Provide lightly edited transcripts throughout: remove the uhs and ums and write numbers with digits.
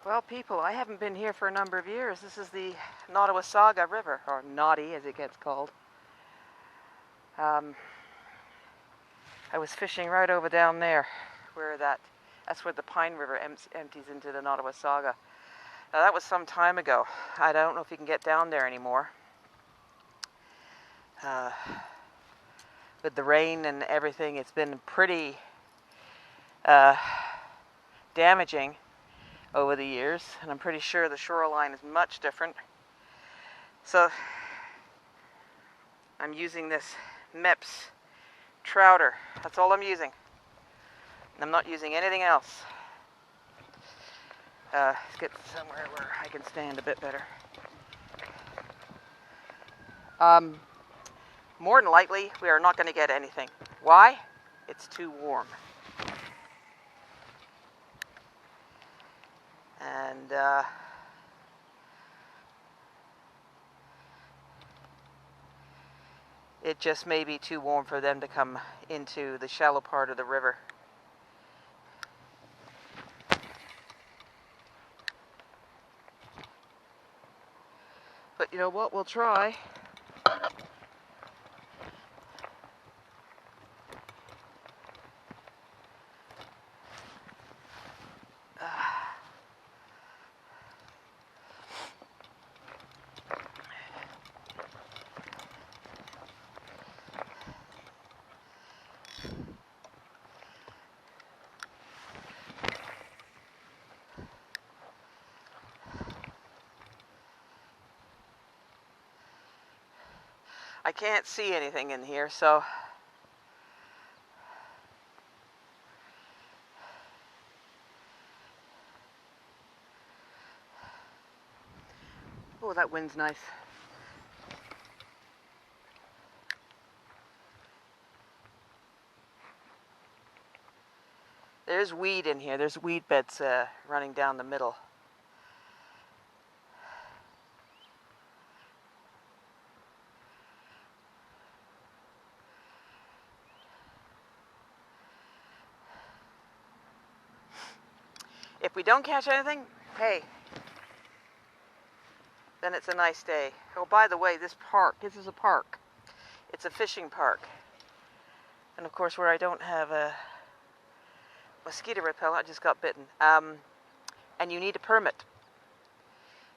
Well, people, I haven't been here for a number of years. This is the Nottawasaga River, or Naughty as it gets called. I was fishing right over down there, where that's where the Pine River empties into the Nottawasaga. Now that was some time ago. I don't know if you can get down there anymore. With the rain and everything, it's been pretty damaging over the years, and I'm pretty sure the shoreline is much different. So I'm using this Mepps Trouter. That's all I'm using. And I'm not using anything else. Let's get somewhere where I can stand a bit better. More than likely, we are not going to get anything. Why? It's too warm. And it just may be too warm for them to come into the shallow part of the river. But you know what? We'll try. I can't see anything in here, so oh, that wind's nice. There's weed in here. There's weed beds running down the middle. If we don't catch anything, hey, then it's a nice day. Oh, by the way, this is a park. It's a fishing park. And of course, where I don't have a mosquito repellent, I just got bitten. And you need a permit.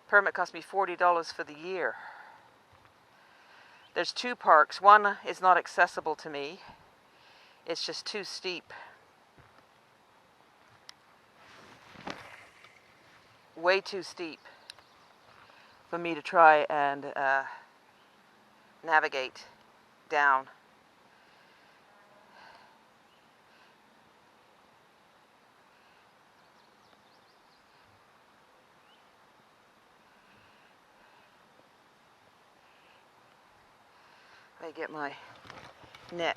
Permit cost me $40 for the year. There's two parks. One is not accessible to me. It's just too steep. Way too steep for me to try and navigate down. Let me get my net.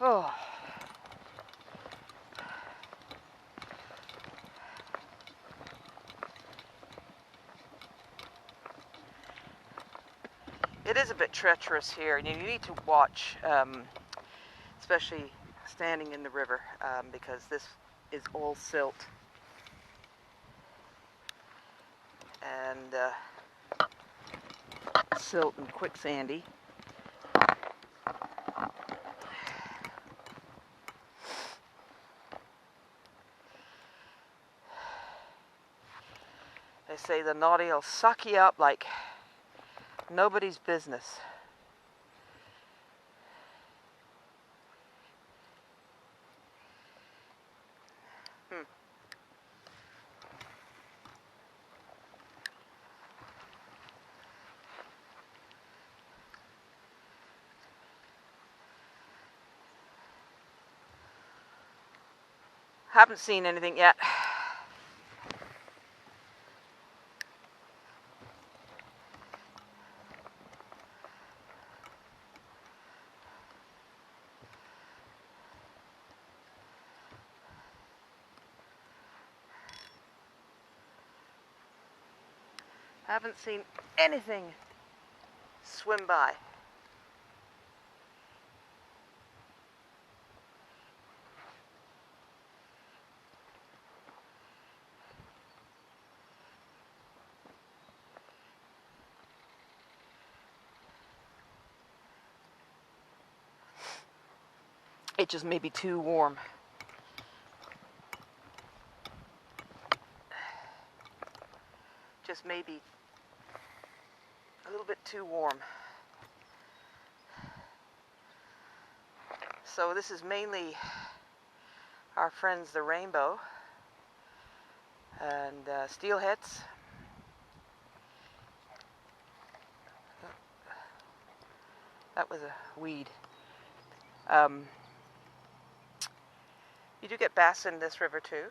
Oh. It is a bit treacherous here, and you need to watch, especially standing in the river, because this is all silt. And silt and quicksandy. They say the naughty will suck you up like nobody's business. Haven't seen anything yet. Haven't seen anything swim by. It just may be too warm. Just maybe a little bit too warm. So this is mainly our friends the rainbow and steelheads. That was a weed. You do get bass in this river too.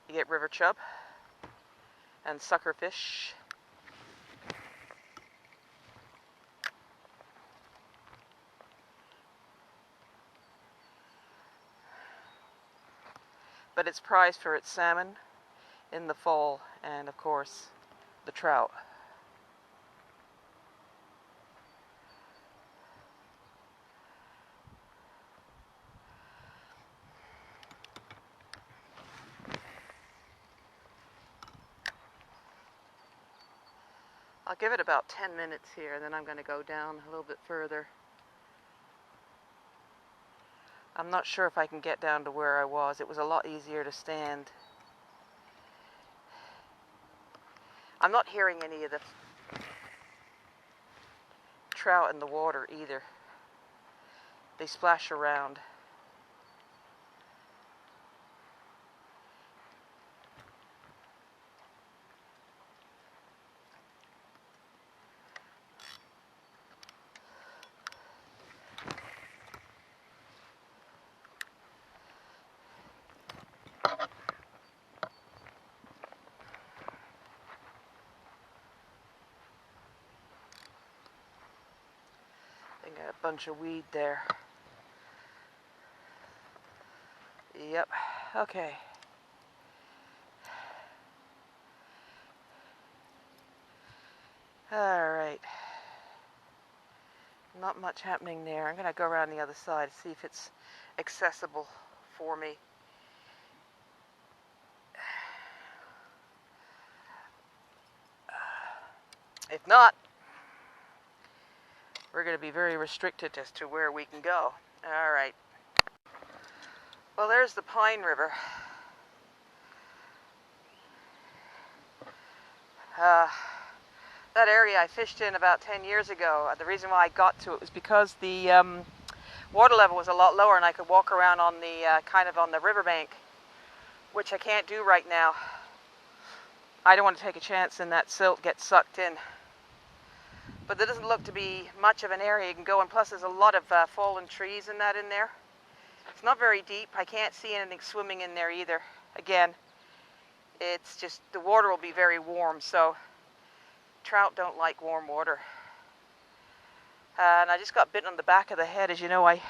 You get river chub and suckerfish. But it's prized for its salmon in the fall and, of course, the trout. I'll give it about 10 minutes here, and then I'm going to go down a little bit further. I'm not sure if I can get down to where I was. It was a lot easier to stand. I'm not hearing any of the trout in the water either. They splash around. I got a bunch of weed there. Yep, okay. Alright. Not much happening there. I'm going to go around the other side, see if it's accessible for me. If not, we're going to be very restricted as to where we can go. Alright. Well, there's the Pine River. That area I fished in about 10 years ago. The reason why I got to it was because the water level was a lot lower and I could walk around on the kind of on the riverbank, which I can't do right now. I don't want to take a chance and that silt gets sucked in. But there doesn't look to be much of an area you can go, and plus there's a lot of fallen trees and that in there. It's not very deep. I can't see anything swimming in there either. Again, it's just the water will be very warm, so trout don't like warm water. And I just got bitten on the back of the head. As you know, I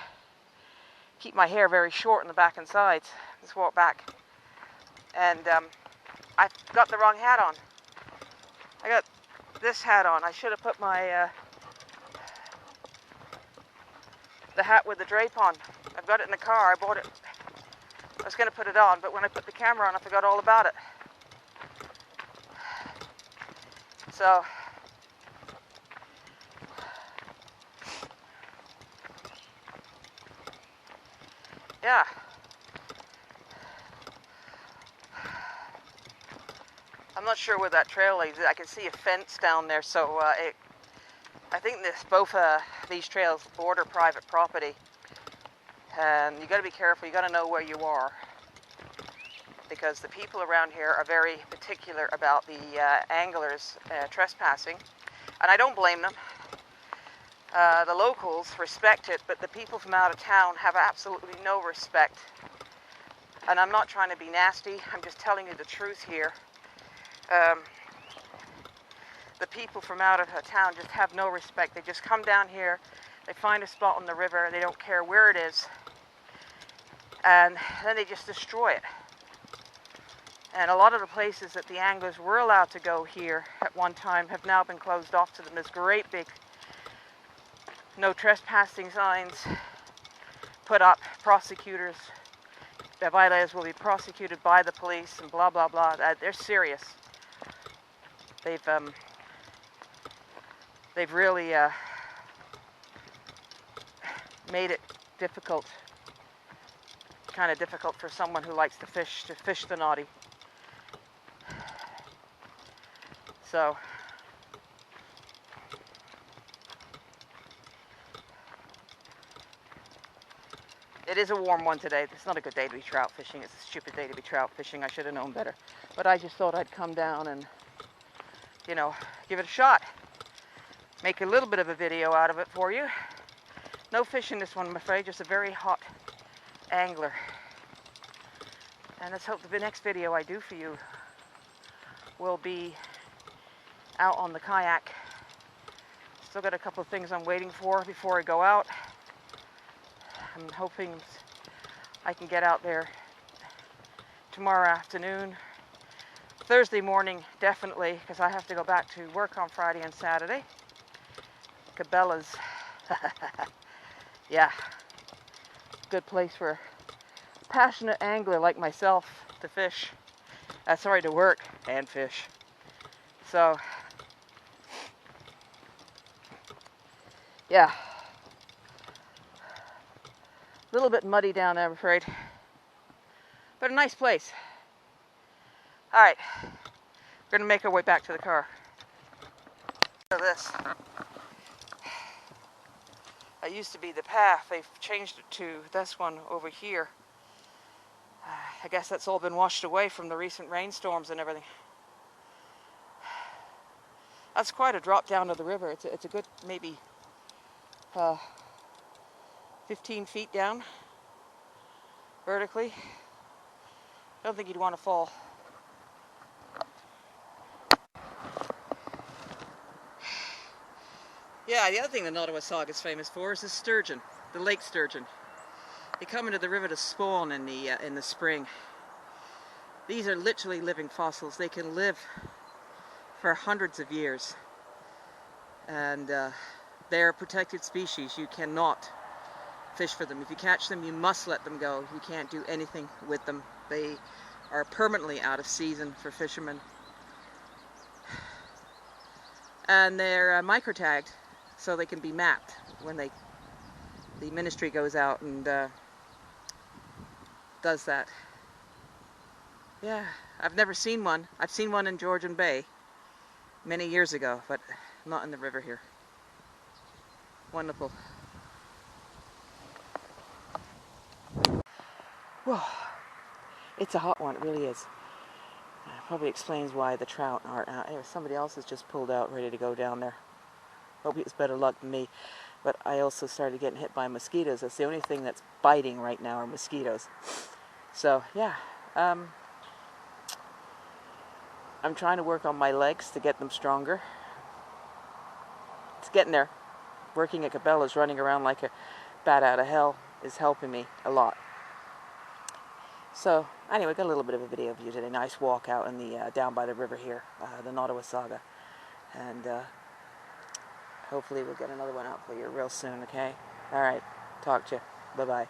keep my hair very short on the back and sides. Just walk back. And I got the wrong hat on. I got this hat on. I should have put my the hat with the drape on. I've got it in the car. I bought it. I was going to put it on, but when I put the camera on, I forgot all about it. So yeah. I'm not sure where that trail leads. I can see a fence down there, so I think both these trails border private property, and you got to be careful. You got to know where you are, because the people around here are very particular about the anglers trespassing, and I don't blame them. The locals respect it, but the people from out of town have absolutely no respect. And I'm not trying to be nasty. I'm just telling you the truth here. The people from out of town just have no respect. They just come down here, they find a spot on the river, they don't care where it is, and then they just destroy it. And a lot of the places that the anglers were allowed to go here at one time have now been closed off to them. There's great big no trespassing signs put up. Prosecutors, the violators will be prosecuted by the police and blah, blah, blah. They're serious. They've really made it difficult, kind of difficult for someone who likes to fish the naughty. So it is a warm one today. It's not a good day to be trout fishing. It's a stupid day to be trout fishing. I should have known better. But I just thought I'd come down and, you know, give it a shot. Make a little bit of a video out of it for you. No fish in this one, I'm afraid. Just a very hot angler. And let's hope that the next video I do for you will be out on the kayak. Still got a couple of things I'm waiting for before I go out. I'm hoping I can get out there tomorrow afternoon. Thursday morning, definitely, because I have to go back to work on Friday and Saturday. Cabela's. Yeah. Good place for a passionate angler like myself to fish. Sorry, to work and fish. So, yeah. A little bit muddy down there, I'm afraid. But a nice place. Alright. We're going to make our way back to the car. So this. That used to be the path. They've changed it to this one over here. I guess that's all been washed away from the recent rainstorms and everything. That's quite a drop down to the river. It's a good maybe 15 feet down vertically. I don't think you'd want to fall. Yeah, the other thing the Nottawasaga is famous for is the sturgeon, the lake sturgeon. They come into the river to spawn in the spring. These are literally living fossils. They can live for hundreds of years, and they're a protected species. You cannot fish for them. If you catch them, you must let them go. You can't do anything with them. They are permanently out of season for fishermen, and they're microtagged, so they can be mapped when the ministry goes out and does that. Yeah, I've never seen one. I've seen one in Georgian Bay many years ago, but not in the river here. Wonderful. Whoa, it's a hot one, it really is. Probably explains why the trout aren't out. Somebody else has just pulled out, ready to go down there. Hope it's better luck than me. But I also started getting hit by mosquitoes. That's the only thing that's biting right now are mosquitoes. So, yeah. I'm trying to work on my legs to get them stronger. It's getting there. Working at Cabela's, running around like a bat out of hell is helping me a lot. So, anyway, got a little bit of a video of you today. Nice walk out in the down by the river here, the Nottawasaga. And hopefully we'll get another one out for you real soon, okay? Alright, talk to you. Bye-bye.